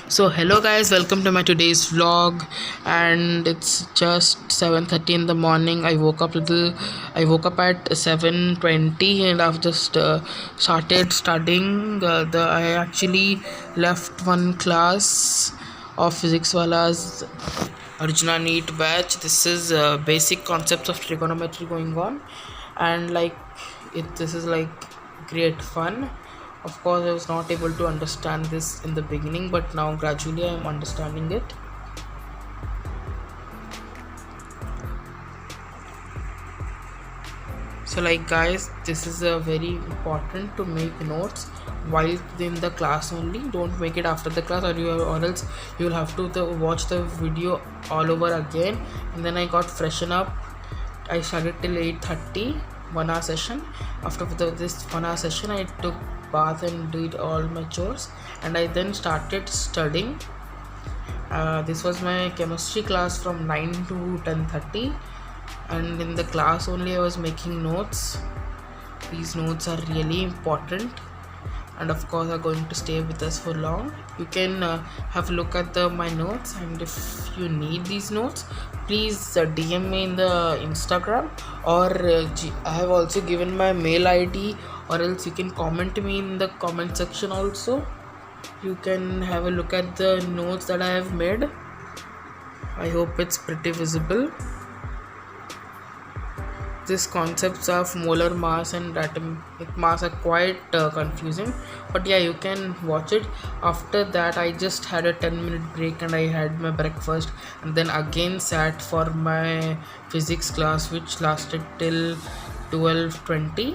So hello guys, welcome to my today's vlog. And it's just 7:30 in the morning. I woke up at 7:20 and I've just started studying. I actually left one class of physics wallah's ARJUNA NEET batch. This is basic concepts of trigonometry going on, and this is like great fun. Of course, I was not able to understand this in the beginning, but now gradually I am understanding it. So guys, this is very important to make notes while in the class only. Don't make it after the class, or else you will have to watch the video all over again. And then I got freshen up. I started till 8:30, 1 hour session. After this 1 hour session, I took bath and did all my chores, and I then started studying. This was my chemistry class from 9 to 10:30, and in the class only I was making notes. These notes are really important, and of course are going to stay with us for long. You can have a look at my notes, and if you need these notes, please DM me in the Instagram, or I have also given my mail ID, or else you can comment me in the comment section also. You can have a look at the notes that I have made. I hope it's pretty visible. These concepts of molar mass and atomic mass are quite confusing, but yeah, you can watch it. After that, I just had a 10-minute break and I had my breakfast, and then again sat for my physics class, which lasted till 12:20.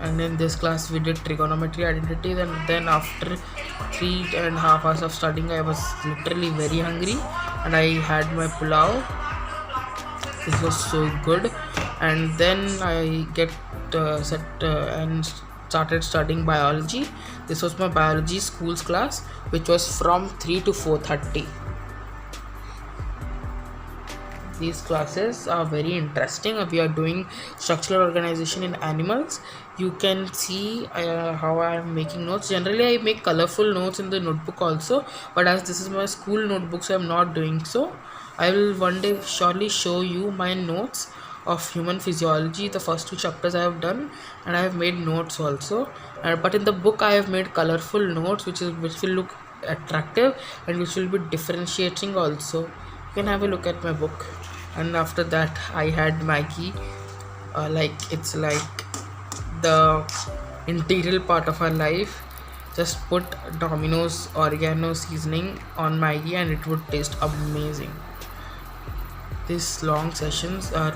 And in this class we did trigonometry identities, and then after 3.5 hours of studying, I was literally very hungry and I had my pulao. This was so good, and then I get set and started studying biology. This was my biology school's class, which was from 3 to 4:30. These classes are very interesting. We are doing structural organization in animals. You can see how I am making notes. Generally I make colorful notes in the notebook also, but as this is my school notebook, so I am not doing so. I will one day surely show you my notes of human physiology. The first 2 chapters I have done, and I have made notes also, but in the book I have made colorful notes which will look attractive and which will be differentiating also. You can have a look at my book. And after that I had Maggie. It's like the integral part of our life. Just put Domino's oregano seasoning on Maggie and it would taste amazing. These long sessions are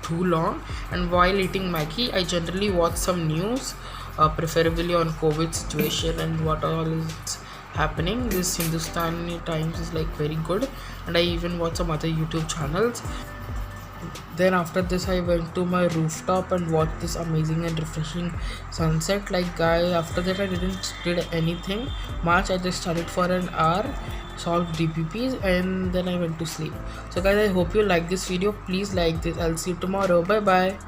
too long, and while eating Maggie I generally watch some news, preferably on COVID situation and what all is happening. This Hindustani Times is very good, and I even watch some other YouTube channels. Then after this I went to my rooftop and watched this amazing and refreshing sunset. After that I did anything much. I just studied for an hour, solved DPPs, and then I went to sleep. So guys, I hope you like this video. Please like this. I'll see you tomorrow. Bye bye.